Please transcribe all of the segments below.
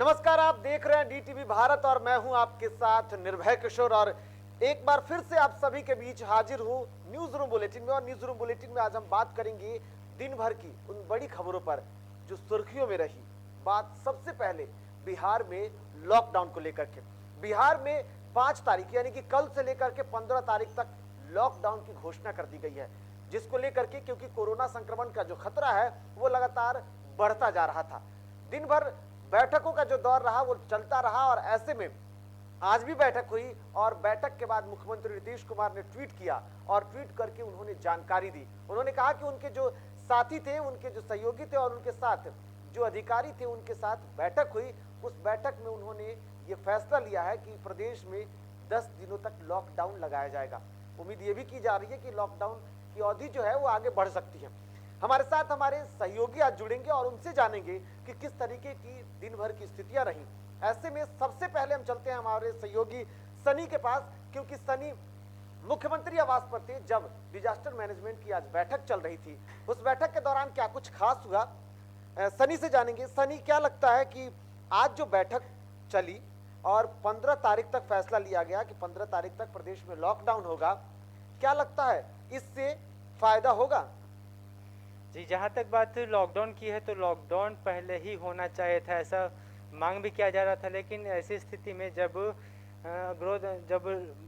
नमस्कार, आप देख रहे हैं डीटीवी भारत और मैं हूं आपके साथ निर्भय किशोर। और एक बार फिर से आप सभी के बीच हाजिर हूं न्यूज रूम बुलेटिन में। और न्यूज रूम बुलेटिन में आज हम बात करेंगे दिन भर की उन बड़ी खबरों पर जो सुर्खियों में रही। बात सबसे पहले बिहार में लॉकडाउन को लेकर के। बिहार में 5 तारीख यानी कि कल से लेकर के 15 तारीख तक लॉकडाउन की घोषणा कर दी गई है, जिसको लेकर के क्योंकि कोरोना संक्रमण का जो खतरा है वो लगातार बढ़ता जा रहा था। दिन भर बैठकों का जो दौर रहा वो चलता रहा और ऐसे में आज भी बैठक हुई और बैठक के बाद मुख्यमंत्री नीतीश कुमार ने ट्वीट किया और ट्वीट करके उन्होंने जानकारी दी। उन्होंने कहा कि उनके जो साथी थे, उनके जो सहयोगी थे और उनके साथ जो अधिकारी थे उनके साथ बैठक हुई। उस बैठक में उन्होंने ये फैसला लिया है कि प्रदेश में 10 दिनों तक लॉकडाउन लगाया जाएगा। उम्मीद ये भी की जा रही है कि लॉकडाउन की अवधि जो है वो आगे बढ़ सकती है। हमारे साथ हमारे सहयोगी आज जुड़ेंगे और उनसे जानेंगे कि किस तरीके की दिन भर की स्थितियां रही। ऐसे में सबसे पहले हम चलते हैं हमारे सहयोगी सनी के पास, क्योंकि सनी मुख्यमंत्री आवास पर थे जब डिजास्टर मैनेजमेंट की आज बैठक चल रही थी। उस बैठक के दौरान क्या कुछ खास हुआ, सनी से जानेंगे। सनी, क्या लगता है कि आज जो बैठक चली और 15 तारीख तक फैसला लिया गया कि 15 तारीख तक प्रदेश में लॉकडाउन होगा, क्या लगता है इससे फायदा होगा? जी, जहाँ तक बात लॉकडाउन की है तो लॉकडाउन पहले ही होना चाहिए था, ऐसा मांग भी किया जा रहा था। लेकिन ऐसी स्थिति में जब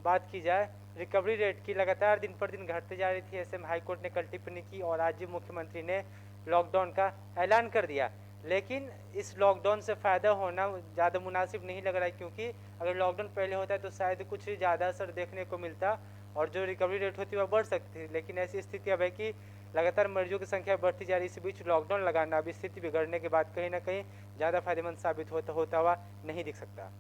बात की जाए रिकवरी रेट की लगातार दिन पर दिन घटते जा रही थी, ऐसे में हाईकोर्ट ने कल टिप्पणी की और आज मुख्यमंत्री ने लॉकडाउन का ऐलान कर दिया। लेकिन इस लॉकडाउन से फ़ायदा होना ज़्यादा मुनासिब नहीं लग रहा है, क्योंकि अगर लॉकडाउन पहले होता है तो शायद कुछ ज़्यादा असर देखने को मिलता और जो रिकवरी रेट होती है वह बढ़ सकती है। लेकिन ऐसी स्थिति अब है कि लगातार मरीजों की संख्या बढ़ती जा रही है। इस बीच लॉकडाउन लगाना अब स्थिति बिगड़ने के बाद कहीं ना कहीं ज़्यादा फायदेमंद साबित होता हुआ नहीं दिख सकता।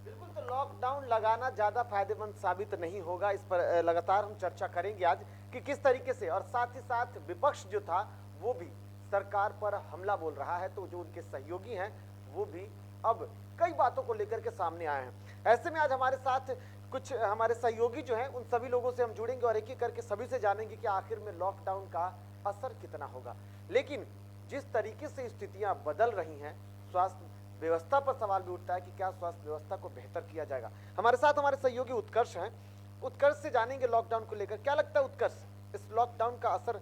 बिल्कुल, तो लॉकडाउन लगाना ज्यादा फायदेमंद साबित नहीं होगा। इस पर लगातार हम चर्चा करेंगे आज कि किस तरीके से, और साथ ही साथ विपक्ष जो था वो भी सरकार पर हमला बोल रहा है, तो जो उनके सहयोगी हैं वो भी अब कई बातों को लेकर के सामने आए हैं। ऐसे में आज हमारे साथ कुछ हमारे सहयोगी जो हैं उन सभी लोगों से हम जुड़ेंगे और एक एक करके सभी से जानेंगे कि आखिर में लॉकडाउन का असर कितना होगा। लेकिन जिस तरीके से स्थितियां बदल रही हैं, स्वास्थ्य व्यवस्था पर सवाल भी उठता है कि क्या स्वास्थ्य व्यवस्था को बेहतर किया जाएगा। हमारे साथ हमारे सहयोगी उत्कर्ष हैं, उत्कर्ष से जानेंगे लॉकडाउन को लेकर। क्या लगता है उत्कर्ष, इस लॉकडाउन का असर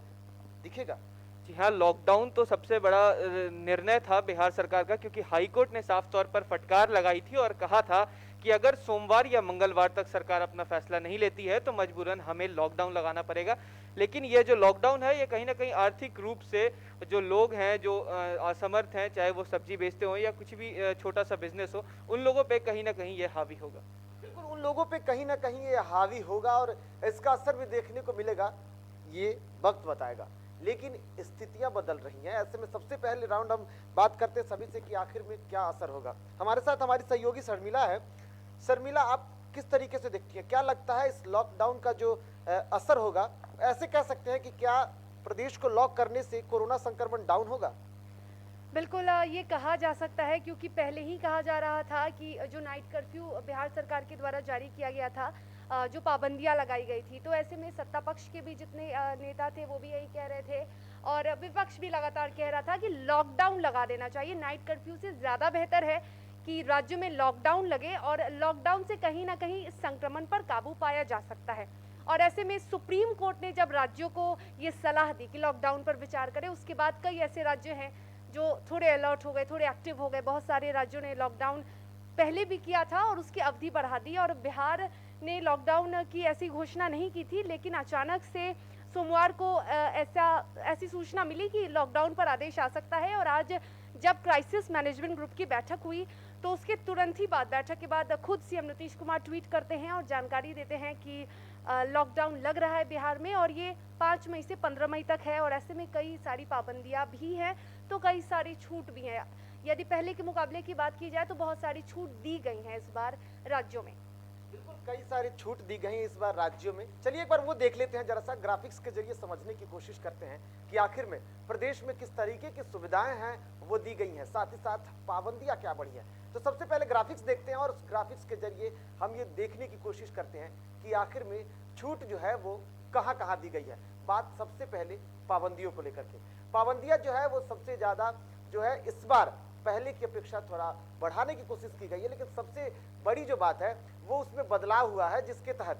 दिखेगा? जी हाँ, लॉकडाउन तो सबसे बड़ा निर्णय था बिहार सरकार का, क्योंकि हाईकोर्ट ने साफ तौर पर फटकार लगाई थी और कहा था कि अगर सोमवार या मंगलवार तक सरकार अपना फैसला नहीं लेती है तो मजबूरन हमें लॉकडाउन लगाना पड़ेगा। लेकिन ये जो लॉकडाउन है ये कहीं ना कहीं आर्थिक रूप से जो लोग हैं, जो असमर्थ हैं, चाहे वो सब्जी बेचते हो या कुछ भी छोटा सा बिजनेस हो, उन लोगों पे कहीं ना कहीं ये हावी होगा। बिल्कुल, उन लोगों पे कहीं ना कहीं ये हावी होगा और इसका असर भी देखने को मिलेगा, ये वक्त बताएगा। लेकिन स्थितियां बदल रही हैं। ऐसे में सबसे पहले राउंड हम बात करते हैं सभी से कि आखिर में क्या असर होगा। हमारे साथ हमारी सहयोगी शर्मिला है। शर्मिला, आप किस तरीके से देखती हैं, क्या लगता है इस लॉकडाउन का जो असर होगा? ऐसे कह सकते हैं कि क्या प्रदेश को लॉक करने से कोरोना संक्रमण डाउन होगा? बिल्कुल, ये कहा जा सकता है, क्योंकि पहले ही कहा जा रहा था कि जो नाइट कर्फ्यू बिहार सरकार के द्वारा जारी किया गया था, जो पाबंदियां लगाई गई थी, तो ऐसे में सत्ता पक्ष के भी जितने नेता थे वो भी यही कह रहे थे और विपक्ष भी लगातार कह रहा था कि लॉकडाउन लगा देना चाहिए। नाइट कर्फ्यू से ज़्यादा बेहतर है कि राज्य में लॉकडाउन लगे और लॉकडाउन से कहीं ना कहीं इस संक्रमण पर काबू पाया जा सकता है। और ऐसे में सुप्रीम कोर्ट ने जब राज्यों को ये सलाह दी कि लॉकडाउन पर विचार करें, उसके बाद कई ऐसे राज्य हैं जो थोड़े अलर्ट हो गए, थोड़े एक्टिव हो गए। बहुत सारे राज्यों ने लॉकडाउन पहले भी किया था और उसकी अवधि बढ़ा दी, और बिहार ने लॉकडाउन की ऐसी घोषणा नहीं की थी। लेकिन अचानक से सोमवार को ऐसी सूचना मिली कि लॉकडाउन पर आदेश आ सकता है। और आज जब क्राइसिस मैनेजमेंट ग्रुप की बैठक हुई तो उसके तुरंत ही बाद, बैठक के बाद खुद सीएम नीतीश कुमार ट्वीट करते हैं और जानकारी देते हैं कि लॉकडाउन लग रहा है बिहार में और ये 5 मई से 15 मई तक है। और ऐसे में कई सारी पाबंदियां भी हैं तो कई सारी छूट भी हैं। यदि पहले के मुकाबले की बात की जाए तो बहुत सारी छूट दी गई हैं इस बार राज्यों में। बिल्कुल, कई सारी छूट दी गई इस बार राज्यों में। चलिए एक बार वो देख लेते हैं, जरा सा ग्राफिक्स के जरिए समझने की कोशिश करते हैं कि आखिर में प्रदेश में किस तरीके की सुविधाएं हैं वो दी गई हैं, साथ ही साथ पाबंदियां क्या बढ़ी हैं। तो सबसे पहले ग्राफिक्स देखते हैं और उस ग्राफिक्स के जरिए हम ये देखने की कोशिश करते हैं कि आखिर में छूट जो है वो कहां कहां दी गई है। बात सबसे पहले पाबंदियों को लेकर के, पाबंदियां जो है वो सबसे ज्यादा जो है इस बार पहले की अपेक्षा थोड़ा बढ़ाने की कोशिश की गई है, लेकिन सबसे बड़ी जो बात है वो उसमें बदलाव हुआ है, जिसके तहत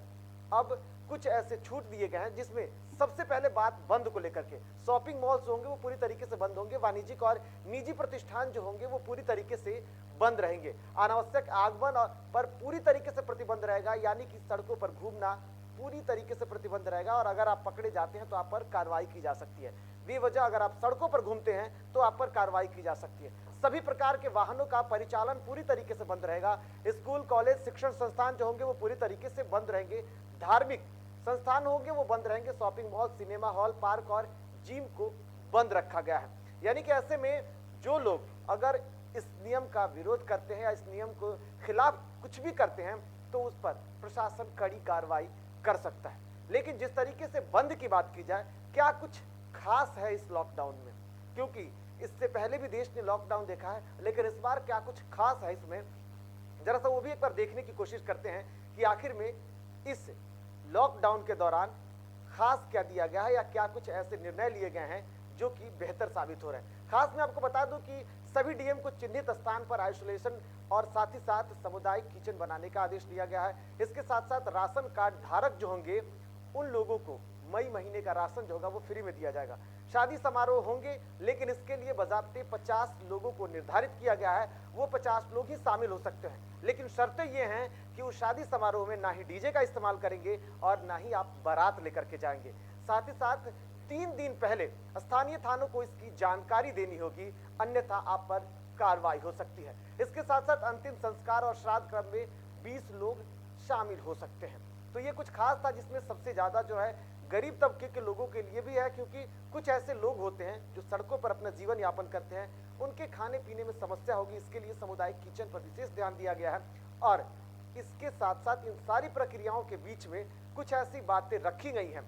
अब कुछ ऐसे छूट दिए गए हैं जिसमें सबसे पहले बात बंद को लेकर के, शॉपिंग मॉल्स होंगे वो पूरी तरीके से बंद होंगे, वाणिज्यिक और निजी प्रतिष्ठान जो होंगे वो पूरी तरीके से बंद रहेंगे, अनावश्यक आगमन पर पूरी तरीके से प्रतिबंध रहेगा, यानी कि सड़कों पर घूमना पूरी तरीके से प्रतिबंध रहेगा, और अगर आप पकड़े जाते हैं तो आप पर कार्रवाई की जा सकती है। बेवजह अगर आप सड़कों पर घूमते हैं तो आप पर कार्रवाई की जा सकती है। सभी प्रकार के वाहनों का परिचालन पूरी तरीके से बंद रहेगा, स्कूल कॉलेज शिक्षण संस्थान जो होंगे वो पूरी तरीके से बंद रहेंगे, धार्मिक संस्थान होंगे वो बंद रहेंगे, shopping mall, cinema hall, park और जिम को बंद रखा गया है। यानी कि ऐसे में जो लोग अगर इस नियम का विरोध करते हैं या इस नियम को खिलाफ कुछ भी करते हैं तो उस पर प्रशासन कड़ी कार्रवाई कर सकता है। लेकिन जिस तरीके से बंद की बात की जाए, क्या कुछ खास है इस लॉकडाउन में, क्योंकि इससे पहले भी देश ने लॉकडाउन देखा है, लेकिन इस बार क्या कुछ खास है इसमें, जरा सा वो भी एक बार देखने की कोशिश करते हैं कि आखिर में इस लॉकडाउन के दौरान खास क्या दिया गया है या क्या कुछ ऐसे निर्णय लिए गए हैं जो कि बेहतर साबित हो रहे हैं। खास मैं आपको बता दूं कि सभी डीएम को चिन्हित स्थान पर आइसोलेशन और साथ ही साथ सामुदायिक किचन बनाने का आदेश दिया गया है। इसके साथ साथ राशन कार्ड धारक जो होंगे उन लोगों को मई महीने का राशन जो होगा वो फ्री में दिया जाएगा। शादी समारोह होंगे, लेकिन इसके लिए बजाते 50 लोगों को निर्धारित किया गया है, वो 50 लोग ही शामिल हो सकते हैं, लेकिन शर्तें ये हैं कि उस शादी समारोह में ना ही डीजे का इस्तेमाल करेंगे और ना ही आप बारात लेकर के जाएंगे। साथ ही साथ 3 दिन पहले स्थानीय थानों को इसकी जानकारी देनी होगी, अन्यथा आप पर कार्रवाई हो सकती है। इसके साथ साथ अंतिम संस्कार और श्राद्ध क्रम में 20 लोग शामिल हो सकते हैं। तो ये कुछ खास था जिसमें सबसे ज्यादा जो है गरीब तबके के लोगों के लिए भी है, क्योंकि कुछ ऐसे लोग होते हैं जो सड़कों पर अपना जीवन यापन करते हैं, उनके खाने पीने में समस्या होगी, इसके लिए सामुदायिक किचन पर विशेष ध्यान दिया गया है। और इसके साथ साथ इन सारी प्रक्रियाओं के बीच में कुछ ऐसी बातें रखी गई हैं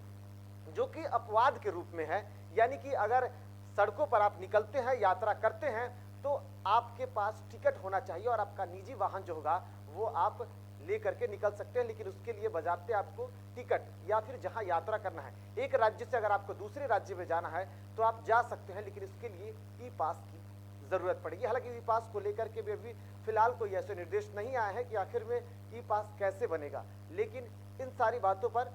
जो कि अपवाद के रूप में है, यानी कि अगर सड़कों पर आप निकलते हैं, यात्रा करते हैं, तो आपके पास टिकट होना चाहिए और आपका निजी वाहन जो होगा वो आप ले करके निकल सकते हैं, लेकिन उसके लिए बजाते आपको टिकट या फिर जहां यात्रा करना है, एक राज्य से अगर आपको दूसरे राज्य में जाना है तो आप जा सकते हैं, लेकिन इसके लिए ई पास की जरूरत पड़ेगी। हालांकि ई पास को लेकर के भी अभी फिलहाल कोई ऐसे निर्देश नहीं आए हैं कि आखिर में ई पास कैसे बनेगा, लेकिन इन सारी बातों पर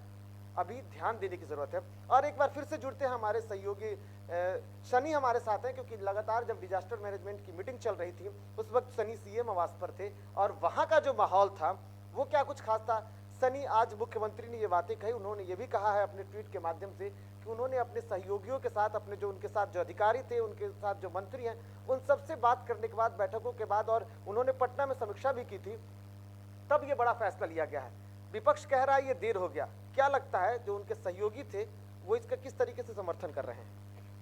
अभी ध्यान देने की जरूरत है। और एक बार फिर से जुड़ते हैं हमारे सहयोगी शनि हमारे साथ हैं, क्योंकि लगातार जब डिजास्टर मैनेजमेंट की मीटिंग चल रही थी उस वक्त शनि सीएम आवास पर थे और वहां का जो माहौल था वो क्या कुछ खास था। शनि, आज मुख्यमंत्री ने ये बातें कही, उन्होंने ये भी कहा है अपने ट्वीट के माध्यम से कि उन्होंने अपने सहयोगियों के साथ, अपने जो उनके साथ जो अधिकारी थे, उनके साथ जो मंत्री हैं, उन सबसे बात करने के बाद, बैठकों के बाद, और उन्होंने पटना में समीक्षा भी की थी, तब ये बड़ा फैसला लिया गया है। विपक्ष कह रहा है ये देर हो गया, क्या लगता है जो उनके सहयोगी थे वो इसका किस तरीके से समर्थन कर रहे हैं?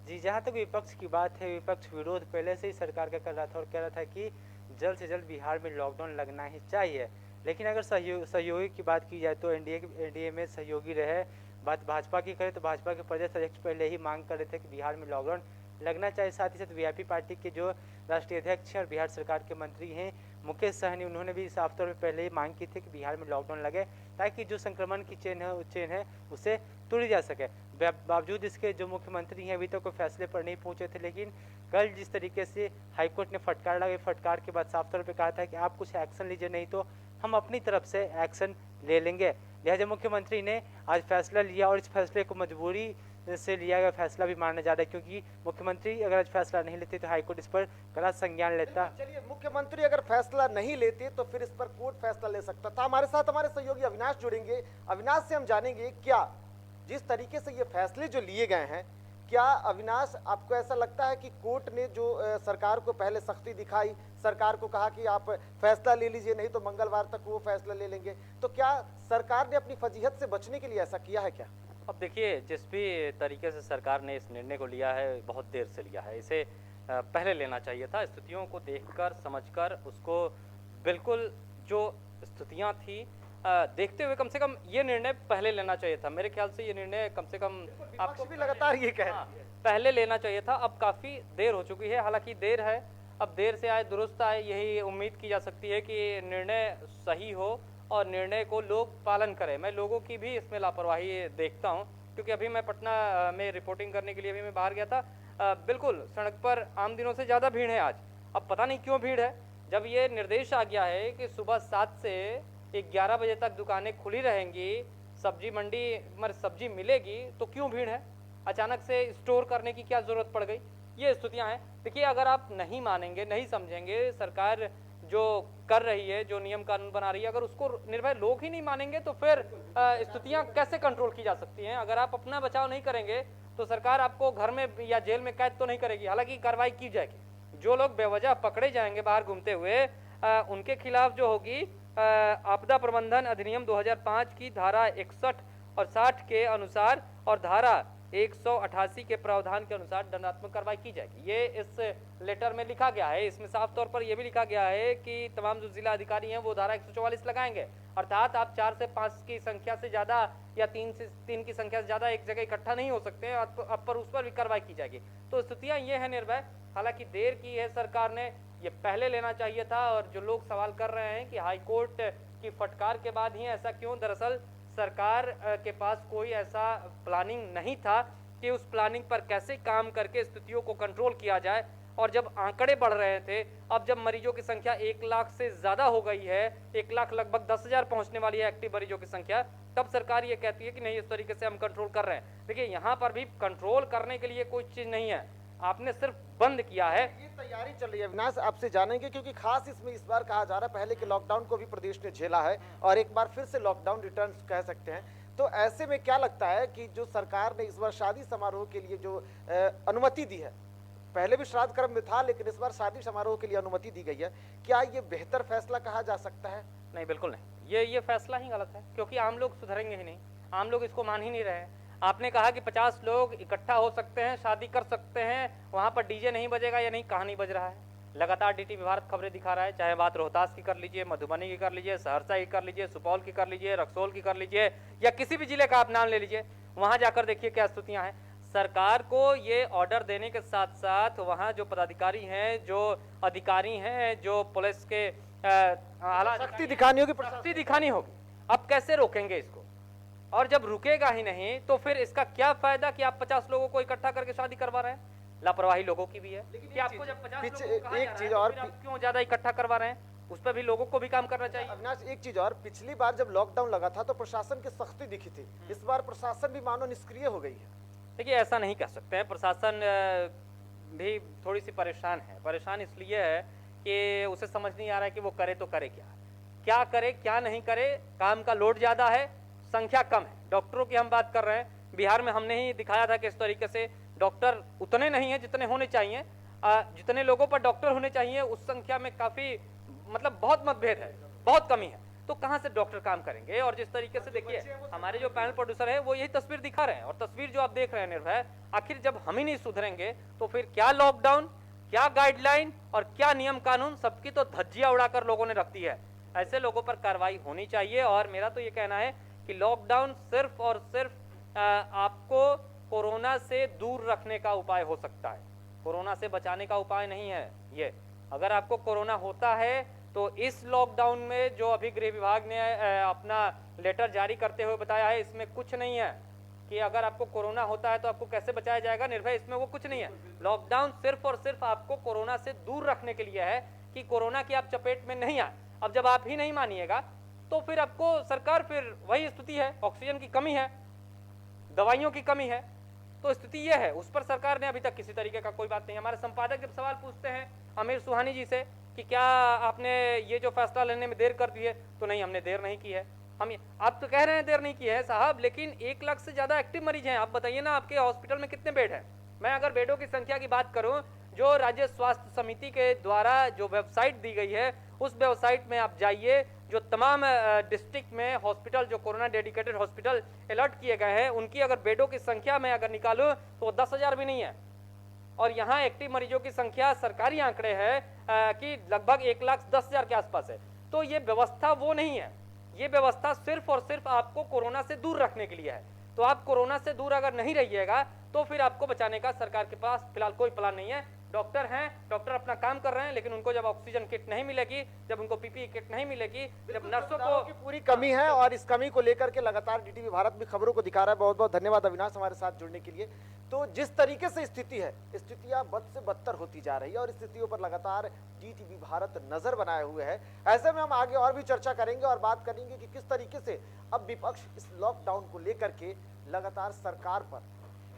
जी, जहाँ तक विपक्ष की बात है, विपक्ष विरोध पहले से ही सरकार का कर रहा था और कह रहा था कि जल्द से जल्द बिहार में लॉकडाउन लगना ही चाहिए। लेकिन अगर सहयोगी की बात की जाए तो एनडीए में सहयोगी रहे। बात भाजपा की करें तो भाजपा के प्रदेश अध्यक्ष पहले ही मांग कर रहे थे कि बिहार में लॉकडाउन लगना चाहिए। साथ ही साथ वीआईपी पार्टी के जो राष्ट्रीय अध्यक्ष हैं और बिहार सरकार के मंत्री हैं मुकेश सहनी, उन्होंने भी साफ तौर पर पहले ही मांग की थी कि बिहार में लॉकडाउन लगे ताकि जो संक्रमण की चेन है उसे तोड़ी जा सके। बावजूद इसके जो मुख्यमंत्री हैं अभी तक कोई फैसले पर नहीं पहुंचे थे, लेकिन कल जिस तरीके से हाईकोर्ट ने फटकार लगाई, फटकार के बाद साफ तौर पर कहा था कि आप कुछ एक्शन लीजिए, नहीं तो हम अपनी तरफ से एक्शन ले लेंगे। लिहाजा मुख्यमंत्री ने आज फैसला लिया और इस फैसले को मजबूरी से लिया गया फैसला भी माना जा रहा है, क्योंकि मुख्यमंत्री अगर आज फैसला नहीं लेते तो हाईकोर्ट इस पर कड़ा संज्ञान लेता। चलिए, मुख्यमंत्री अगर फैसला नहीं लेते तो फिर इस पर कोर्ट फैसला ले सकता था। हमारे साथ हमारे सहयोगी अविनाश जुड़ेंगे, अविनाश से हम जानेंगे क्या जिस तरीके से ये फैसले जो लिए गए हैं, क्या अविनाश आपको ऐसा लगता है कि कोर्ट ने जो सरकार को पहले सख्ती दिखाई, सरकार को कहा कि आप फैसला ले लीजिए नहीं तो मंगलवार तक वो फैसला ले लेंगे, तो क्या सरकार ने अपनी फजीहत से बचने के लिए ऐसा किया है क्या? अब देखिए, जिस भी तरीके से सरकार ने इस निर्णय को लिया है बहुत देर से लिया है, इसे पहले लेना चाहिए था। स्थितियों को देखकर समझकर उसको बिल्कुल जो स्थितियां थी देखते हुए कम से कम ये निर्णय पहले लेना चाहिए था। मेरे ख्याल से ये निर्णय कम से कम आपको भी लगातार ये कह पहले लेना चाहिए था। अब काफ़ी देर हो चुकी है, हालांकि देर है, अब देर से आए दुरुस्त आए, यही उम्मीद की जा सकती है कि निर्णय सही हो और निर्णय को लोग पालन करें। मैं लोगों की भी इसमें लापरवाही देखता हूं, क्योंकि अभी मैं पटना में रिपोर्टिंग करने के लिए अभी मैं बाहर गया था, बिल्कुल सड़क पर आम दिनों से ज़्यादा भीड़ है आज। अब पता नहीं क्यों भीड़ है। जब ये निर्देश आ गया है कि सुबह 7 से 11 बजे तक दुकानें खुली रहेंगी, सब्जी मंडी में सब्जी मिलेगी, तो क्यों भीड़ है? अचानक से स्टोर करने की क्या जरूरत पड़ गई? ये स्थितियां हैं। देखिए, अगर आप नहीं मानेंगे, नहीं समझेंगे, सरकार जो कर रही है, जो नियम कानून बना रही है, अगर उसको निर्भय लोग ही नहीं मानेंगे तो फिर स्थितियां कैसे कंट्रोल की जा सकती हैं? अगर आप अपना बचाव नहीं करेंगे तो सरकार आपको घर में या जेल में कैद तो नहीं करेगी, हालांकि कार्रवाई की जाएगी। जो लोग बेवजह पकड़े जाएंगे बाहर घूमते हुए, उनके खिलाफ जो होगी आपदा प्रबंधन अधिनियम 2005 की धारा 61 और 60 के अनुसार और धारा 188 के प्रावधान के अनुसार दंडात्मक कार्रवाई की जाएगी। ये इस लेटर में लिखा गया है। इसमें साफ तौर पर यह भी लिखा गया है कि तमाम जो जिला अधिकारी हैं वो धारा 144 लगाएंगे, अर्थात आप 4 से 5 की संख्या से ज्यादा या 3 की संख्या से ज्यादा एक जगह इकट्ठा नहीं हो सकते हैं, अब पर उस पर भी कार्रवाई की जाएगी। तो स्थितियां ये है निर्भय, हालांकि देर की है सरकार ने, ये पहले लेना चाहिए था। और जो लोग सवाल कर रहे हैं कि हाईकोर्ट की फटकार के बाद ही ऐसा क्यों, दरअसल सरकार के पास कोई ऐसा प्लानिंग नहीं था कि उस प्लानिंग पर कैसे काम करके स्थितियों को कंट्रोल किया जाए। और जब आंकड़े बढ़ रहे थे, अब जब मरीजों की संख्या 1 लाख से ज्यादा हो गई है, 1 लाख लगभग 10,000 पहुंचने वाली है एक्टिव मरीजों की संख्या, तब सरकार ये कहती है कि नहीं, इस तरीके से हम कंट्रोल कर रहे हैं। देखिए, यहाँ पर भी कंट्रोल करने के लिए कोई चीज नहीं है, आपने सिर्फ बंद किया है। ये तैयारी चल रही है अविनाश, आपसे जानेंगे, क्योंकि खास इसमें इस बार कहा जा रहा है, पहले के लॉकडाउन को भी प्रदेश ने झेला है और एक बार फिर से लॉकडाउन रिटर्न कह सकते हैं। तो ऐसे में क्या लगता है कि जो सरकार ने इस बार शादी समारोह के लिए जो अनुमति दी है, पहले भी श्राद्ध कर्म में था लेकिन इस बार शादी समारोह के लिए अनुमति दी गई है, क्या ये बेहतर फैसला कहा जा सकता है? नहीं, बिल्कुल नहीं, ये फैसला ही गलत है, क्योंकि आम लोग सुधरेंगे ही नहीं, आम लोग इसको मान ही नहीं रहे हैं। आपने कहा कि 50 लोग इकट्ठा हो सकते हैं, शादी कर सकते हैं, वहां पर डीजे नहीं बजेगा या नहीं, कहाँ नहीं बज रहा है? लगातार डीटीवी भारत खबरें दिखा रहा है, चाहे बात रोहतास की कर लीजिए, मधुबनी की कर लीजिए, सहरसा की कर लीजिए, सुपौल की कर लीजिए, रक्सौल की कर लीजिए, या किसी भी जिले का आप नाम ले लीजिए, वहां जाकर देखिए क्या स्थितियां हैं। सरकार को ये ऑर्डर देने के साथ साथ वहां जो पदाधिकारी हैं, जो अधिकारी हैं, जो पुलिस के सख्ती दिखानी होगी, सख्ती दिखानी होगी। अब कैसे रोकेंगे इसको? और जब रुकेगा ही नहीं तो फिर इसका क्या फायदा कि आप 50 लोगों को इकट्ठा करके शादी करवा रहे हैं? लापरवाही लोगों की भी है कि आपको जब 50 लोगों को कहा एक जा रहा चीज है, और तो फिर आप क्यों ज्यादा इकट्ठा करवा रहे हैं? उस पर भी लोगों को भी काम करना चाहिए। अविनाश, एक चीज और, पिछली बार जब लॉकडाउन लगा था तो प्रशासन की सख्ती दिखी थी, इस बार प्रशासन भी मानो निष्क्रिय हो गई है। देखिए, ऐसा नहीं कह सकते हैं, प्रशासन भी थोड़ी सी परेशान है। परेशान इसलिए है कि उसे समझ नहीं आ रहा है कि वो करे तो करे क्या, क्या करे क्या नहीं करे। काम का लोड ज्यादा है, संख्या कम है। डॉक्टरों की हम बात कर रहे हैं, बिहार में हमने ही दिखाया था कि इस तरीके से डॉक्टर उतने नहीं है जितने होने चाहिए। जितने लोगों पर डॉक्टर होने चाहिए उस संख्या में काफी मतलब बहुत मतभेद है, बहुत कमी है। तो कहां से डॉक्टर काम करेंगे? और जिस तरीके से देखिए, हमारे जो पैनल प्रोड्यूसर है वो यही तस्वीर दिखा रहे हैं, और तस्वीर जो आप देख रहे हैं निर्भय, आखिर जब हम ही नहीं सुधरेंगे तो फिर क्या लॉकडाउन, क्या गाइडलाइन और क्या नियम कानून, सबकी तो धज्जियां उड़ाकर लोगों ने रख दी है। ऐसे लोगों पर कार्रवाई होनी चाहिए। और मेरा तो ये कहना है कि लॉकडाउन सिर्फ और सिर्फ आपको कोरोना से दूर रखने का उपाय हो सकता है, कोरोना से बचाने का उपाय नहीं है ये। अगर आपको कोरोना होता है तो इस लॉकडाउन में जो अभी गृह विभाग ने अपना लेटर जारी करते हुए बताया है, इसमें कुछ नहीं है कि अगर आपको कोरोना होता है तो आपको कैसे बचाया जाएगा। निर्भय, इसमें वो कुछ नहीं है। लॉकडाउन सिर्फ और सिर्फ आपको कोरोना से दूर रखने के लिए है कि कोरोना की आप चपेट में नहीं आए। अब जब आप ही नहीं मानिएगा तो फिर आपको सरकार, फिर वही स्थिति है, ऑक्सीजन की कमी है, दवाइयों की कमी है, तो स्थिति यह है। उस पर सरकार ने अभी तक किसी तरीके का कोई बात नहीं। हमारे संपादक जब सवाल पूछते हैं आमिर सुहानी जी से कि क्या आपने ये जो फैसला लेने में देर कर दी है, तो नहीं, हमने देर नहीं की है। आप तो कह रहे हैं देर नहीं की है साहब, लेकिन 1 लाख से ज्यादा एक्टिव मरीज हैं। आप बताइए ना, आपके हॉस्पिटल में कितने बेड हैं? मैं अगर बेडों की संख्या की बात करूं, जो राज्य स्वास्थ्य समिति के द्वारा जो वेबसाइट दी गई है, उस वेबसाइट में आप जाइए, जो तमाम डिस्ट्रिक्ट में हॉस्पिटल, जो कोरोना डेडिकेटेड हॉस्पिटल अलर्ट किए गए हैं, उनकी अगर बेडों की संख्या मैं अगर निकालूं तो 10,000 भी नहीं है। और यहाँ एक्टिव मरीजों की संख्या सरकारी आंकड़े है कि लगभग 1,10,000 के आसपास है। तो ये व्यवस्था वो नहीं है, ये व्यवस्था सिर्फ और सिर्फ आपको कोरोना से दूर रखने के लिए है। तो आप कोरोना से दूर अगर नहीं रहिएगा तो फिर आपको बचाने का सरकार के पास फिलहाल कोई प्लान नहीं है। डॉक्टर हैं, डॉक्टर अपना काम कर रहे हैं, लेकिन उनको जब ऑक्सीजन किट नहीं मिलेगी, जब उनको पीपीई किट नहीं मिलेगी, जब नर्सों को की पूरी कमी है, और इस कमी को लेकर के लगातार डीटीवी भारत भी खबरों को दिखा रहा है। बहुत बहुत धन्यवाद अविनाश हमारे साथ जुड़ने के लिए। तो जिस तरीके से स्थिति है, स्थितियां बद से बदतर होती जा रही है और स्थितियों पर लगातार डीटीवी भारत नजर बनाए हुए है। ऐसे में हम आगे और भी चर्चा करेंगे और बात करेंगे कि किस तरीके से अब विपक्ष इस लॉकडाउन को लेकर के लगातार सरकार पर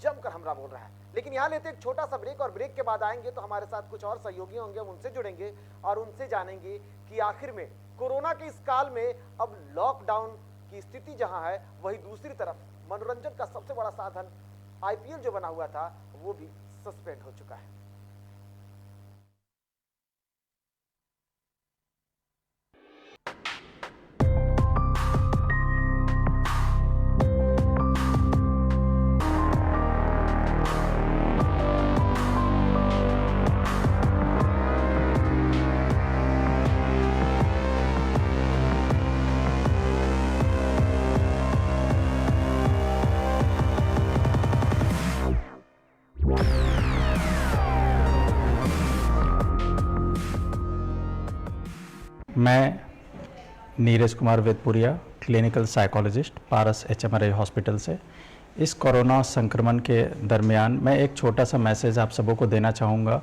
जमकर हमला बोल रहा है। लेकिन यहाँ लेते एक छोटा सा ब्रेक और ब्रेक के बाद आएंगे तो हमारे साथ कुछ और सहयोगी होंगे, हम उनसे जुड़ेंगे और उनसे जानेंगे कि आखिर में कोरोना के इस काल में अब लॉकडाउन की स्थिति जहां है, वही दूसरी तरफ मनोरंजन का सबसे बड़ा साधन आईपीएल जो बना हुआ था वो भी सस्पेंड हो चुका है। मैं नीरज कुमार वेदपुरिया, क्लिनिकल साइकोलॉजिस्ट, पारस HMRI हॉस्पिटल से। इस कोरोना संक्रमण के दरमियान मैं एक छोटा सा मैसेज आप सबों को देना चाहूँगा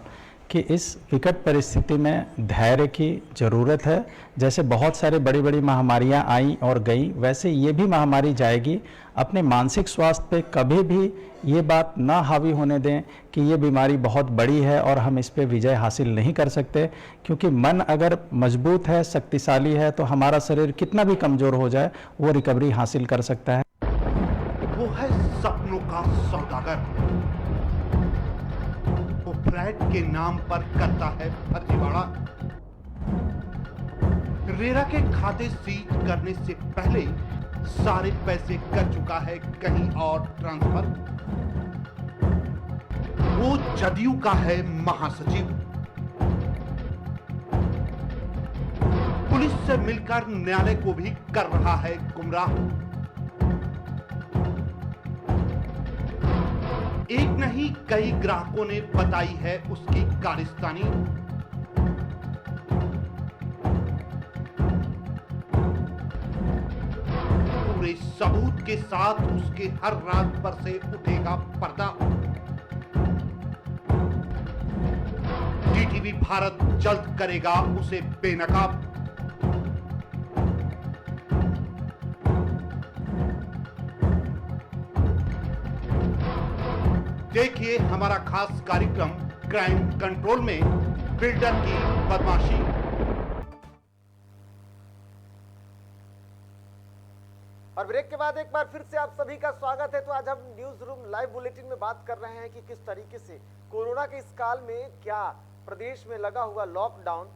कि इस विकट परिस्थिति में धैर्य की ज़रूरत है। जैसे बहुत सारे बड़ी बड़ी महामारियां आई और गई, वैसे ये भी महामारी जाएगी। अपने मानसिक स्वास्थ्य पे कभी भी ये बात ना हावी होने दें कि ये बीमारी बहुत बड़ी है और हम इस पे विजय हासिल नहीं कर सकते, क्योंकि मन अगर मजबूत है, शक्तिशाली है, तो हमारा शरीर कितना भी कमज़ोर हो जाए वो रिकवरी हासिल कर सकता है। वो है सपनों का सौदागर, वो फ्लैट के नाम पर करता है फर्जीवाड़ा। रेरा के खाते सीज करने से पहले सारे पैसे कर चुका है कहीं और ट्रांसफर। वो जदयू का है महासचिव, पुलिस से मिलकर न्यायालय को भी कर रहा है गुमराह। एक नहीं कई ग्राहकों ने बताई है उसकी कारस्तानी। पूरे सबूत के साथ उसके हर रात पर से उठेगा पर्दा। डीटीवी भारत जल्द करेगा उसे बेनकाब। देखिए हमारा खास कार्यक्रम क्राइम कंट्रोल में बिल्डर की बदमाशी। और ब्रेक के बाद एक बार फिर से आप सभी का स्वागत है। तो आज हम न्यूज रूम लाइव बुलेटिन में बात कर रहे हैं कि किस तरीके से कोरोना के इस काल में क्या प्रदेश में लगा हुआ लॉकडाउन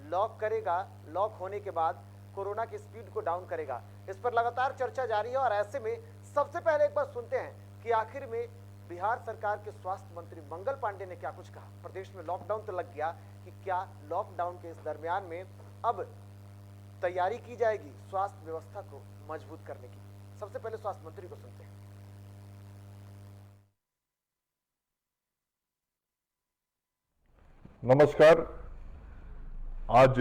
लॉक करेगा, लॉक होने के बाद कोरोना की स्पीड को डाउन करेगा। इस पर लगातार चर्चा जारी है और ऐसे में सबसे पहले एक बार सुनते हैं कि आखिर में बिहार सरकार के स्वास्थ्य मंत्री मंगल पांडे ने क्या कुछ कहा। प्रदेश में लॉकडाउन तो लग गया, कि क्या लॉकडाउन के इस दरमियान में अब तैयारी की जाएगी स्वास्थ्य व्यवस्था को मजबूत करने की। सबसे पहले स्वास्थ्य मंत्री को सुनते हैं। नमस्कार। आज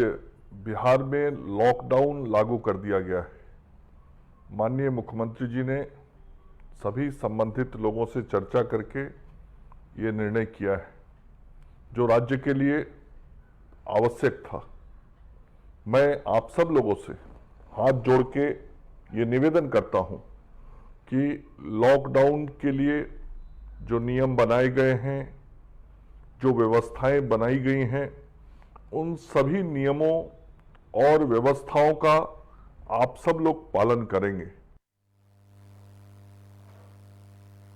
बिहार में लॉकडाउन लागू कर दिया गया है। माननीय मुख्यमंत्री जी ने सभी संबंधित लोगों से चर्चा करके ये निर्णय किया है, जो राज्य के लिए आवश्यक था। मैं आप सब लोगों से हाथ जोड़ के ये निवेदन करता हूं कि लॉकडाउन के लिए जो नियम बनाए गए हैं, जो व्यवस्थाएं बनाई गई हैं, उन सभी नियमों और व्यवस्थाओं का आप सब लोग पालन करेंगे।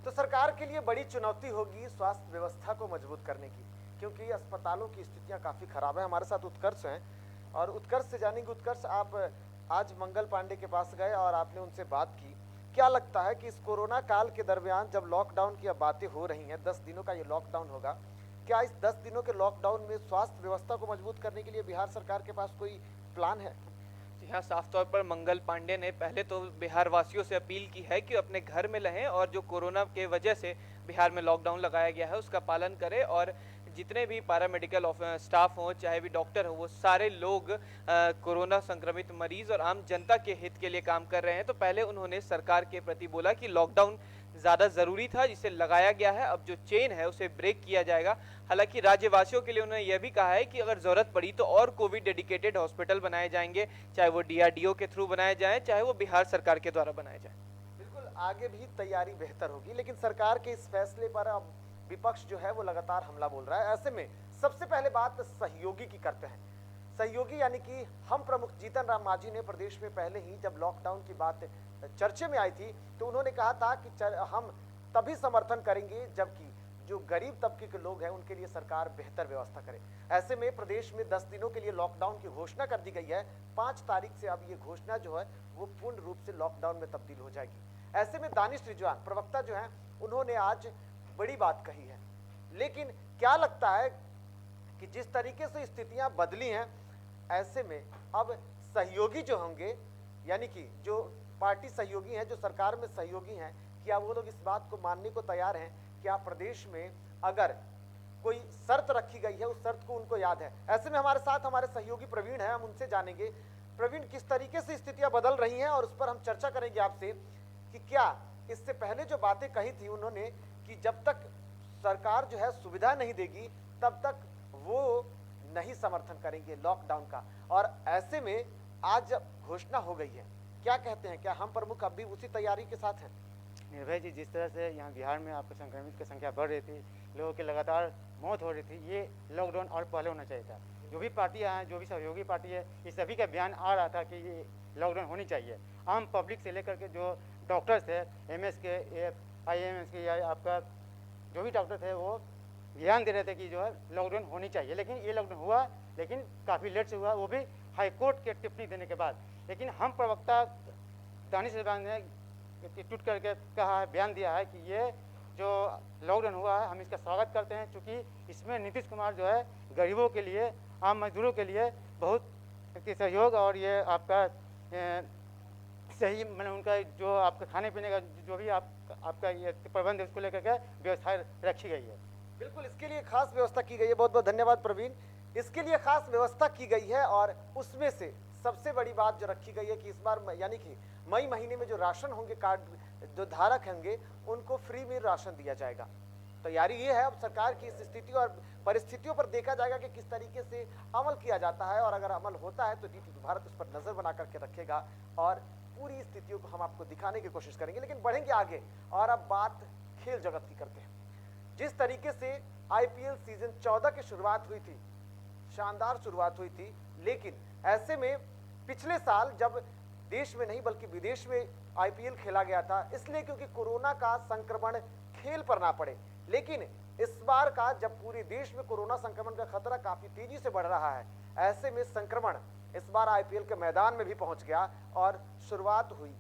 तो सरकार के लिए बड़ी चुनौती होगी स्वास्थ्य व्यवस्था को मजबूत करने की, क्योंकि अस्पतालों की स्थितियां काफी खराब है। हमारे साथ उत्कर्ष हैं और उत्कर्ष से जानेंगे। उत्कर्ष, आप आज मंगल पांडे के पास गए और आपने उनसे बात की। क्या लगता है कि इस कोरोना काल के दरमियान जब लॉकडाउन की अब बातें हो रही हैं, 10 दिनों का ये लॉकडाउन होगा, क्या इस 10 दिनों के लॉकडाउन में स्वास्थ्य व्यवस्था को मजबूत करने के लिए बिहार सरकार के पास कोई प्लान है? जी हाँ, साफ तौर पर मंगल पांडे ने पहले तो बिहार वासियों से अपील की है कि अपने घर में रहें और जो कोरोना के वजह से बिहार में लॉकडाउन लगाया गया है उसका पालन करें। और जितने भी पैरामेडिकल स्टाफ हों, चाहे भी डॉक्टर हो, वो सारे लोग कोरोना संक्रमित मरीज और आम जनता के हित के लिए काम कर रहे हैं। तो पहले उन्होंने सरकार के प्रति बोला कि लॉकडाउन ज़्यादा ज़रूरी था, जिसे लगाया गया है। अब जो चेन है उसे ब्रेक किया जाएगा। हालांकि राज्यवासियों के लिए उन्होंने यह भी कहा है कि अगर ज़रूरत पड़ी तो और कोविड डेडिकेटेड हॉस्पिटल बनाए जाएंगे, चाहे वो DRDO के थ्रू बनाए जाएँ, चाहे वो बिहार सरकार के द्वारा बनाए जाएँ। बिल्कुल, आगे भी तैयारी बेहतर होगी, लेकिन सरकार के इस फैसले पर अब विपक्ष जो है वो लगातार हमला बोल रहा है। ऐसे में सबसे पहले बात सहयोगी की करते हैं। सहयोगी यानी कि हम प्रमुख जीतन राम मांझी ने प्रदेश में पहले ही जब लॉकडाउन की बात चर्चे में आई थी तो उन्होंने कहा था कि हम तभी समर्थन करेंगे जबकि जो गरीब तबके के लोग हैं उनके लिए सरकार बेहतर व्यवस्था करे। ऐसे में प्रदेश में 10 दिनों के लिए लॉकडाउन की घोषणा कर दी गई है। 5 तारीख से अब ये घोषणा जो है वो पूर्ण रूप से लॉकडाउन में तब्दील हो जाएगी। ऐसे में दानिश रिजवान प्रवक्ता जो है उन्होंने आज बड़ी बात कही है, लेकिन क्या लगता है कि जिस तरीके से स्थितियां बदली हैं, ऐसे में अब सहयोगी जो होंगे यानी कि जो पार्टी सहयोगी हैं, जो सरकार में सहयोगी हैं, क्या वो लोग इस बात को मानने को तैयार हैं? क्या प्रदेश में अगर कोई शर्त रखी गई है उस शर्त को उनको याद है? ऐसे में हमारे साथ हमारे सहयोगी प्रवीण हैं, हम उनसे जानेंगे प्रवीण किस तरीके से स्थितियां बदल रही हैं और उस पर हम चर्चा करेंगे आपसे कि क्या इससे पहले जो बातें कही थी उन्होंने कि जब तक सरकार जो है सुविधा नहीं देगी तब तक वो नहीं समर्थन करेंगे लॉकडाउन का, और ऐसे में आज जब घोषणा हो गई है, क्या कहते हैं, क्या हम प्रमुख अब भी उसी तैयारी के साथ हैं? निर्भय जी, जिस तरह से यहाँ बिहार में आपको संक्रमित की संख्या बढ़ रही थी, लोगों की लगातार मौत हो रही थी, ये लॉकडाउन और पहले होना चाहिए था। जो भी पार्टियाँ हैं, जो भी सहयोगी पार्टी है, इस सभी का बयान आ रहा था कि ये लॉकडाउन होनी चाहिए। आम पब्लिक से लेकर के जो डॉक्टर्स थे, MS के, IMS के, या आपका जो भी डॉक्टर थे, वो ध्यान दे रहे थे कि जो है लॉकडाउन होनी चाहिए। लेकिन ये लॉकडाउन हुआ, लेकिन काफ़ी लेट से हुआ, वो भी हाई कोर्ट के टिप्पणी देने के बाद। लेकिन हम प्रवक्ता दानिश रिजवान ने ट्वीट करके कहा है, बयान दिया है कि ये जो लॉकडाउन हुआ है हम इसका स्वागत करते हैं, क्योंकि इसमें नीतीश कुमार जो है गरीबों के लिए, आम मजदूरों के लिए बहुत सहयोग और ये आपका सही मैंने उनका जो आपका खाने पीने का जो भी आपका ये प्रबंध है उसको लेकर के व्यवस्था रखी गई है। बिल्कुल, इसके लिए खास व्यवस्था की गई है। बहुत बहुत धन्यवाद प्रवीण। इसके लिए खास व्यवस्था की गई है और उसमें से सबसे बड़ी बात जो रखी गई है कि इस बार यानी कि मई महीने में जो राशन होंगे, कार्ड जो धारक होंगे उनको फ्री में राशन दिया जाएगा। तैयारी ये है, अब सरकार की इस स्थिति और परिस्थितियों पर देखा जाएगा कि किस तरीके से अमल किया जाता है, और अगर अमल होता है तो DTV भारत उस पर नजर बना करके रखेगा और पूरी स्थितियों को हम आपको दिखाने की कोशिश करेंगे। लेकिन बढ़ेंगे आगे और अब बात खेल जगत की करते हैं। जिस तरीके से IPL सीजन 14 की शुरुआत हुई थी, शानदार शुरुआत हुई थी, लेकिन ऐसे में पिछले साल जब देश में नहीं बल्कि विदेश में IPL खेला गया था, इसलिए क्योंकि कोरोना का संक्रमण खेल पर ना पड़े। लेकिन इस बार का जब पूरे देश में कोरोना संक्रमण का खतरा काफी तेजी से बढ़ रहा है, ऐसे में संक्रमण इस बार IPL के मैदान में भी पहुंच गया और शुरुआत हुई,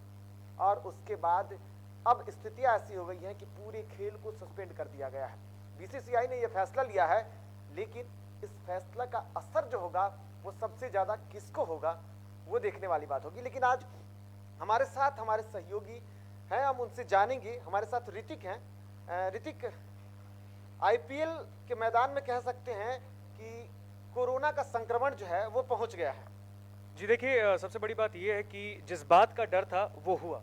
और उसके बाद अब स्थितियां ऐसी हो गई हैं कि पूरे खेल को सस्पेंड कर दिया गया है। BCCI ने यह फैसला लिया है, लेकिन इस फैसला का असर जो होगा वो सबसे ज्यादा किसको होगा वो देखने वाली बात होगी। लेकिन आज हमारे साथ हमारे सहयोगी हैं, हम उनसे जानेंगे। हमारे साथ ऋतिक हैं। ऋतिक, IPL के मैदान में कह सकते हैं कि कोरोना का संक्रमण जो है वो पहुंच गया है। जी देखिए, सबसे बड़ी बात यह है कि जिस बात का डर था वो हुआ।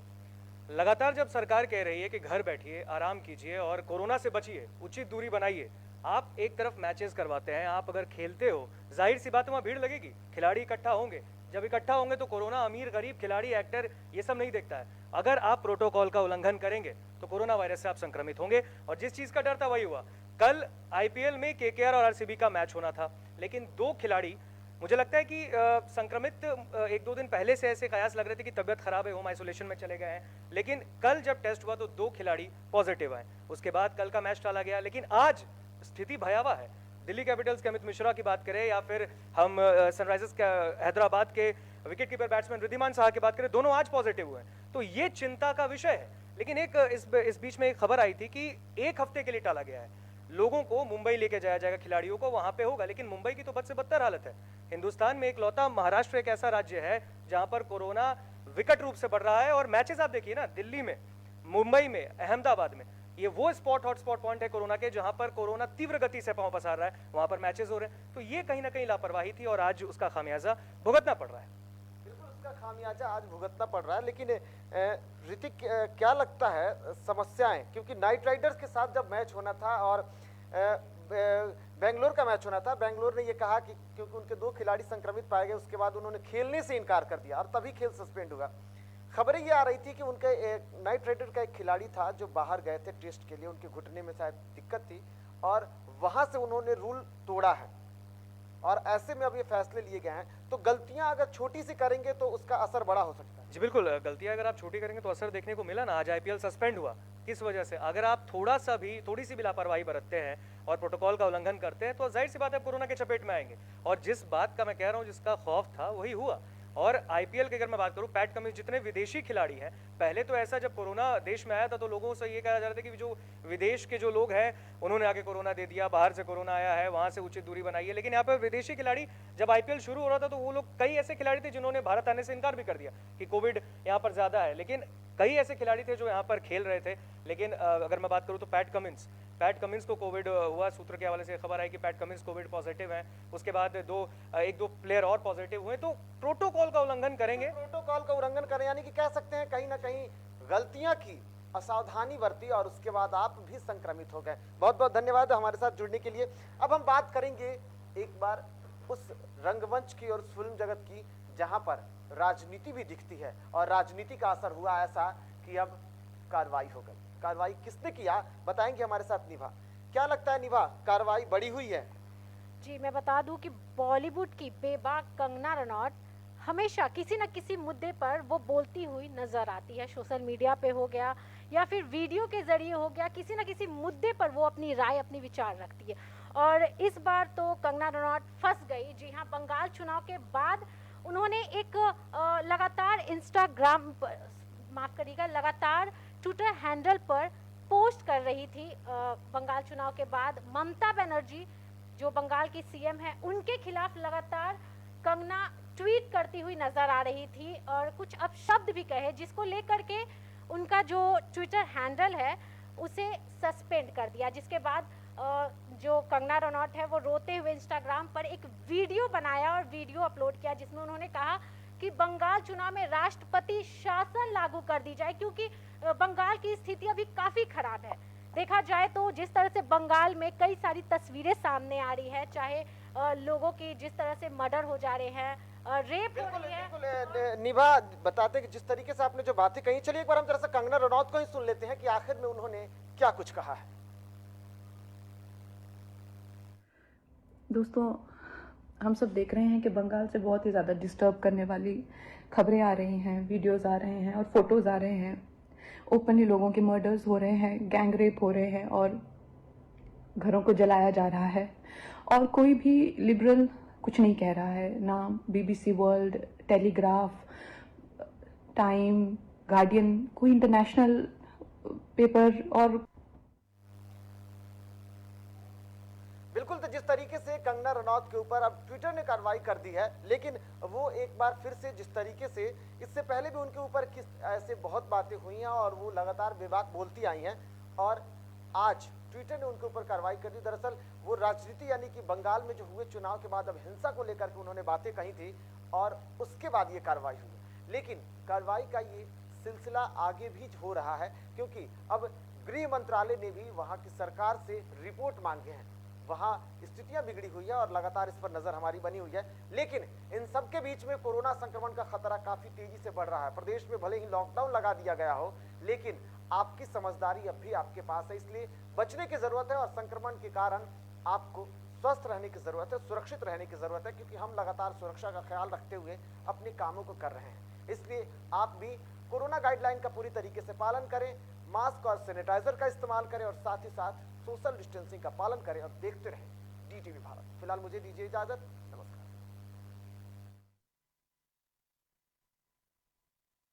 लगातार जब सरकार कह रही है कि घर बैठिए, आराम कीजिए और कोरोना से बचिए, उचित दूरी बनाइए, आप एक तरफ मैचेस करवाते हैं, आप अगर खेलते हो, जाहिर सी बात है वहाँ भीड़ लगेगी, खिलाड़ी इकट्ठा होंगे। जब इकट्ठा होंगे तो कोरोना अमीर गरीब खिलाड़ी एक्टर ये सब नहीं देखता है। अगर आप प्रोटोकॉल का उल्लंघन करेंगे तो कोरोना वायरस से आप संक्रमित होंगे, और जिस चीज़ का डर था वही हुआ। कल IPL में KKR और RCB का मैच होना था, लेकिन 2 खिलाड़ी मुझे लगता है कि संक्रमित 1-2 दिन पहले से ऐसे कयास लग रहे थे कि तबीयत खराब है, होम आइसोलेशन में चले गए हैं, लेकिन कल जब टेस्ट हुआ तो 2 खिलाड़ी पॉजिटिव आए। उसके बाद कल का मैच टाला गया। लेकिन आज स्थिति भयावह है। दिल्ली कैपिटल्स के अमित मिश्रा की बात करें या फिर हम सनराइजर्स हैदराबाद के wicket keeper batsman Wriddhiman Saha की बात करें, दोनों आज पॉजिटिव हुए हैं। तो ये चिंता का विषय है। लेकिन एक इस बीच में एक खबर आई थी कि 1 हफ्ते के लिए टाला गया है। लोगों को मुंबई लेके जाया जाएगा, खिलाड़ियों को वहां पे होगा, लेकिन मुंबई की तो बद से बदतर हालत है। हिंदुस्तान में इकलौता महाराष्ट्र एक ऐसा राज्य है जहां पर कोरोना विकट रूप से बढ़ रहा है, और मैचेस आप देखिए ना, दिल्ली में, मुंबई में, अहमदाबाद में, ये वो हॉटस्पॉट पॉइंट है कोरोना के जहां पर कोरोना तीव्र गति से पांव पसार रहा है, वहां पर मैचेस हो रहे हैं। तो ये कहीं ना कहीं लापरवाही थी और आज उसका खामियाजा भुगतना पड़ रहा है। बिल्कुल, इसका खामियाजा आज भुगतना पड़ रहा है। लेकिन ऋतिक, क्या लगता है समस्याएं, क्योंकि नाइट राइडर्स के साथ जब मैच होना था और बेंगलोर का मैच होना था, बेंगलोर ने ये कहा कि क्योंकि उनके 2 खिलाड़ी संक्रमित पाए गए, उसके बाद उन्होंने खेलने से इनकार कर दिया और तभी खेल सस्पेंड हुआ। खबरें ये आ रही थी कि उनके नाइट राइडर का एक खिलाड़ी था जो बाहर गए थे टेस्ट के लिए, उनके घुटने में शायद दिक्कत थी और वहां से उन्होंने रूल तोड़ा है और ऐसे में अब ये फैसले लिए गए हैं। तो गलतियां अगर छोटी सी करेंगे तो उसका असर बड़ा हो सकता है। जी बिल्कुल, गलतियां अगर आप छोटी करेंगे तो असर देखने को मिला ना। आज आईपीएल सस्पेंड हुआ किस वजह से? अगर आप थोड़ी सी भी लापरवाही बरतते हैं और प्रोटोकॉल का उल्लंघन करते हैं तो जाहिर सी बात है कोरोना के चपेट में आएंगे। और जिस बात का मैं कह रहा हूँ, जिसका खौफ था वही हुआ। और आईपीएल की अगर मैं बात करूं, पैट कमिंस जितने विदेशी खिलाड़ी हैं, पहले तो ऐसा जब कोरोना देश में आया था तो लोगों से ये कहा जा रहा था कि जो विदेश के जो लोग हैं उन्होंने आके कोरोना दे दिया, बाहर से कोरोना आया है, वहां से उचित दूरी बनाई है। लेकिन यहाँ पर विदेशी खिलाड़ी, जब आईपीएल शुरू हो रहा था तो वो लोग, कई ऐसे खिलाड़ी थे जिन्होंने भारत आने से इनकार भी कर दिया कि कोविड यहाँ पर ज्यादा है। लेकिन कई ऐसे खिलाड़ी थे जो यहाँ पर खेल रहे थे। लेकिन अगर मैं बात करूँ तो पैट कमिंस को कोविड हुआ। सूत्र के हवाले से खबर आई कि पैट कमिंस कोविड पॉजिटिव हैं। उसके बाद एक दो प्लेयर और पॉजिटिव हुए। तो प्रोटोकॉल का उल्लंघन करेंगे, प्रोटोकॉल का उल्लंघन करें, यानी कि कह सकते हैं कहीं ना कहीं गलतियां की, असावधानी बरती और उसके बाद आप भी संक्रमित हो गए। बहुत बहुत धन्यवाद हमारे साथ जुड़ने के लिए। अब हम बात करेंगे एक बार उस रंगमंच की और उस फिल्म जगत की जहां पर राजनीति भी दिखती है और राजनीति का असर हुआ ऐसा कि अब कार्रवाई हो गई। कार्रवाई किसने किया बताएंगे हमारे साथ निभा। क्या लगता है निभा, कार्रवाई बड़ी हुई है? जी, मैं बता दूं कि बॉलीवुड की बेबाक कंगना रनौत हमेशा किसी न किसी मुद्दे पर वो बोलती हुई नजर आती है। सोशल मीडिया पे हो गया या फिर वीडियो के जरिए हो गया, किसी न किसी मुद्दे पर वो अपनी राय, अपनी विचार रखती है। और इस बार तो कंगना रनौत फंस गई। जी हाँ, बंगाल चुनाव के बाद उन्होंने एक लगातार इंस्टाग्राम पर, माफ करिएगा, लगातार ट्विटर हैंडल पर पोस्ट कर रही थी। बंगाल चुनाव के बाद ममता बनर्जी जो बंगाल की सीएम है, उनके खिलाफ लगातार कंगना ट्वीट करती हुई नजर आ रही थी और कुछ अपशब्द भी कहे, जिसको लेकर के उनका जो ट्विटर हैंडल है उसे सस्पेंड कर दिया। जिसके बाद जो कंगना रनौत है वो रोते हुए इंस्टाग्राम पर एक वीडियो बनाया और वीडियो अपलोड किया, जिसमें उन्होंने कहा कि बंगाल चुनाव में राष्ट्रपति शासन लागू कर दी जाए, क्योंकि बंगाल की स्थिति अभी काफी खराब है। देखा जाए तो जिस तरह से बंगाल में कई सारी तस्वीरें सामने आ रही है, चाहे लोगों की जिस तरह से मर्डर हो जा रहे हैं, रेप हो रही है। बिल्कुल निभा, बताते कि जिस तरीके से आपने जो बातें कही, चलिए एक बार हम जरा सा कंगना रनौत को ही सुन लेते हैं कि आखिर में उन्होंने क्या कुछ कहा है। दोस्तों, हम सब देख रहे हैं कि बंगाल से बहुत ही ज़्यादा डिस्टर्ब करने वाली खबरें आ रही हैं, वीडियोस आ रहे हैं और फोटोज़ आ रहे हैं। ओपनली लोगों के मर्डर्स हो रहे हैं, गैंग रेप हो रहे हैं और घरों को जलाया जा रहा है। और कोई भी लिबरल कुछ नहीं कह रहा है, ना BBC world, telegraph, time, guardian, कोई इंटरनेशनल पेपर। और बिल्कुल, तो जिस तरीके से कंगना रनौत के ऊपर अब ट्विटर ने कार्रवाई कर दी है, लेकिन वो एक बार फिर से जिस तरीके से इससे पहले भी उनके ऊपर किस ऐसे बहुत बातें हुई हैं और वो लगातार बेबाक बोलती आई हैं और आज ट्विटर ने उनके ऊपर कार्रवाई कर दी। दरअसल वो राजनीति, यानी कि बंगाल में जो हुए चुनाव के बाद अब हिंसा को लेकर के उन्होंने बातें कही थी और उसके बाद ये कार्रवाई हुई। लेकिन कार्रवाई का ये सिलसिला आगे भी हो रहा है, क्योंकि अब गृह मंत्रालय ने भी वहाँ की सरकार से रिपोर्ट मांगे हैं। वहाँ स्थितियां बिगड़ी हुई है और लगातार इस पर नजर हमारी बनी हुई है। लेकिन इन सब के बीच में कोरोना संक्रमण का खतरा काफी तेजी से बढ़ रहा है। प्रदेश में भले ही लॉकडाउन लगा दिया गया हो, लेकिन आपकी समझदारी अब भी आपके पास है, इसलिए बचने की जरूरत है और संक्रमण के कारण आपको स्वस्थ रहने की जरूरत है, सुरक्षित रहने की जरूरत है, क्योंकि हम लगातार सुरक्षा का ख्याल रखते हुए अपने कामों को कर रहे हैं। इसलिए आप भी कोरोना गाइडलाइन का पूरी तरीके से पालन करें, मास्क और सैनिटाइजर का इस्तेमाल करें और साथ ही साथ सोशल डिस्टेंसिंग का पालन करें और देखते रहें DTV भारत। फिलहाल मुझे दीजिए इजाजत, नमस्कार।